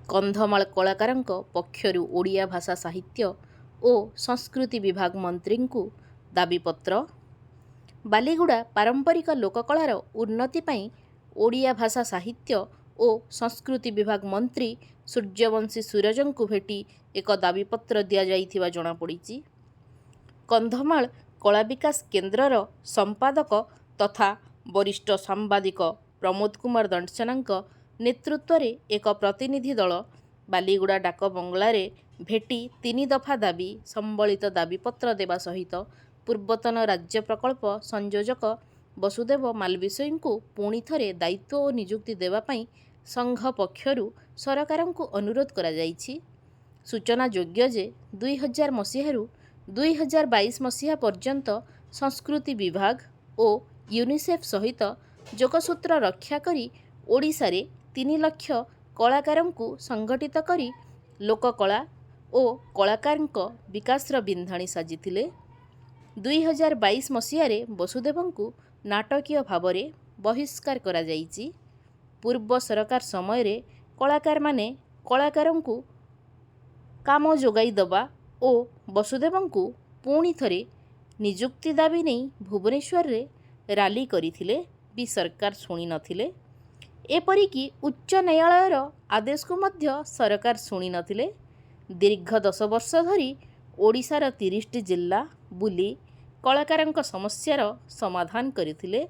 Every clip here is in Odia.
କନ୍ଧମାଳ କଳାକାରଙ୍କ ପକ୍ଷରୁ ଓଡ଼ିଆ ଭାଷା ସାହିତ୍ୟ ଓ ସଂସ୍କୃତି ବିଭାଗ ମନ୍ତ୍ରୀଙ୍କୁ ଦାବିପତ୍ର। ବାଲିଗୁଡ଼ା ପାରମ୍ପରିକ ଲୋକକଳାର ଉନ୍ନତି ପାଇଁ ଓଡ଼ିଆ ଭାଷା ସାହିତ୍ୟ ଓ ସଂସ୍କୃତି ବିଭାଗ ମନ୍ତ୍ରୀ ସୂର୍ଯ୍ୟବଂଶୀ ସୁରଜଙ୍କୁ ଭେଟି ଏକ ଦାବିପତ୍ର ଦିଆଯାଇଥିବା ଜଣାପଡ଼ିଛି। କନ୍ଧମାଳ କଳା ବିକାଶ କେନ୍ଦ୍ରର ସମ୍ପାଦକ ତଥା ବରିଷ୍ଠ ସାମ୍ବାଦିକ ପ୍ରମୋଦ କୁମାର ଦଣ୍ଡସେନାଙ୍କ ନେତୃତ୍ୱରେ ଏକ ପ୍ରତିନିଧି ଦଳ ବାଲିଗୁଡ଼ା ଡାକ ବଙ୍ଗଳାରେ ଭେଟି 3 ଦଫା ଦାବି ସମ୍ବଳିତ ଦାବିପତ୍ର ଦେବା ସହିତ ପୂର୍ବତନ ରାଜ୍ୟ ପ୍ରକଳ୍ପ ସଂଯୋଜକ ବସୁଦେବ ମାଲବିଶୋଇଙ୍କୁ ପୁଣି ଥରେ ଦାୟିତ୍ୱ ଓ ନିଯୁକ୍ତି ଦେବା ପାଇଁ ସଂଘ ପକ୍ଷରୁ ସରକାରଙ୍କୁ ଅନୁରୋଧ କରାଯାଇଛି। ସୂଚନାଯୋଗ୍ୟ ଯେ 2000 ମସିହାରୁ 2022 ମସିହା ପର୍ଯ୍ୟନ୍ତ ସଂସ୍କୃତି ବିଭାଗ ଓ ୟୁନିସେଫ୍ ସହିତ ଯୋଗସୂତ୍ର ରକ୍ଷା କରି ଓଡ଼ିଶାରେ 3 ଲକ୍ଷ କଳାକାରଙ୍କୁ ସଂଗଠିତ କରି ଲୋକକଳା ଓ କଳାକାରଙ୍କ ବିକାଶର ବିନ୍ଧାଣୀ ସାଜିଥିଲେ। 2022 ମସିହାରେ ବସୁଦେବଙ୍କୁ ନାଟକୀୟ ଭାବରେ ବହିଷ୍କାର କରାଯାଇଛି। ପୂର୍ବ ସରକାର ସମୟରେ କଳାକାରମାନେ କଳାକାରଙ୍କୁ କାମ ଯୋଗାଇ ଦେବା ଓ ବସୁଦେବଙ୍କୁ ପୁଣି ଥରେ ନିଯୁକ୍ତି ଦାବି ନେଇ ଭୁବନେଶ୍ୱରରେ ରାଲି କରିଥିଲେ ବି ସରକାର ଶୁଣି ନଥିଲେ। ଏପରିକି ଉଚ୍ଚ ନ୍ୟାୟାଳୟର ଆଦେଶକୁ ମଧ୍ୟ ସରକାର ଶୁଣି ନଥିଲେ। ଦୀର୍ଘ 10 ବର୍ଷ ଧରି ଓଡ଼ିଶାର 30ଟି ଜିଲ୍ଲା ବୁଲି କଳାକାରଙ୍କ ସମସ୍ୟାର ସମାଧାନ କରିଥିଲେ।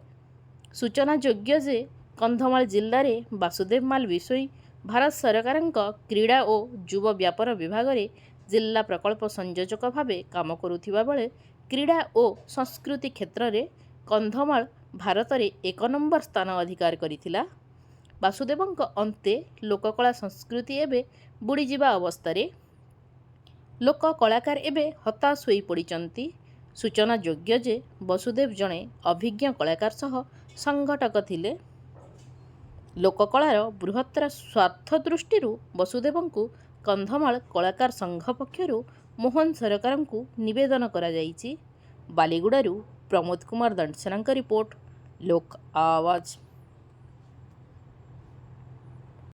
ସୂଚନାଯୋଗ୍ୟ ଯେ କନ୍ଧମାଳ ଜିଲ୍ଲାରେ ବାସୁଦେବ ମାଲବିଶୋଇ ଭାରତ ସରକାରଙ୍କ କ୍ରୀଡ଼ା ଓ ଯୁବ ବ୍ୟାପାର ବିଭାଗରେ ଜିଲ୍ଲା ପ୍ରକଳ୍ପ ସଂଯୋଜକ ଭାବେ କାମ କରୁଥିବା ବେଳେ କ୍ରୀଡ଼ା ଓ ସଂସ୍କୃତି କ୍ଷେତ୍ରରେ କନ୍ଧମାଳ ଭାରତରେ 1 ନମ୍ବର ସ୍ଥାନ ଅଧିକାର କରିଥିଲା। ବାସୁଦେବଙ୍କ ଅନ୍ତେ ଲୋକକଳା ସଂସ୍କୃତି ଏବେ ବୁଡ଼ିଯିବା ଅବସ୍ଥାରେ। ଲୋକ କଳାକାର ଏବେ ହତାଶ ହୋଇପଡ଼ିଛନ୍ତି। ସୂଚନାଯୋଗ୍ୟ ଯେ ବସୁଦେବ ଜଣେ ଅଭିଜ୍ଞ କଳାକାର ସହ ସଂଗଠକ ଥିଲେ। ଲୋକକଳାର ବୃହତ୍ତର ସ୍ୱାର୍ଥ ଦୃଷ୍ଟିରୁ ବସୁଦେବଙ୍କୁ କନ୍ଧମାଳ କଳାକାର ସଂଘ ପକ୍ଷରୁ ମୋହନ ସରକାରଙ୍କୁ ନିବେଦନ କରାଯାଇଛି। ବାଲିଗୁଡ଼ାରୁ ପ୍ରମୋଦ କୁମାର ଦଣ୍ଡସେନାଙ୍କ ରିପୋର୍ଟ, ଲୋକ ଆୱାଜ।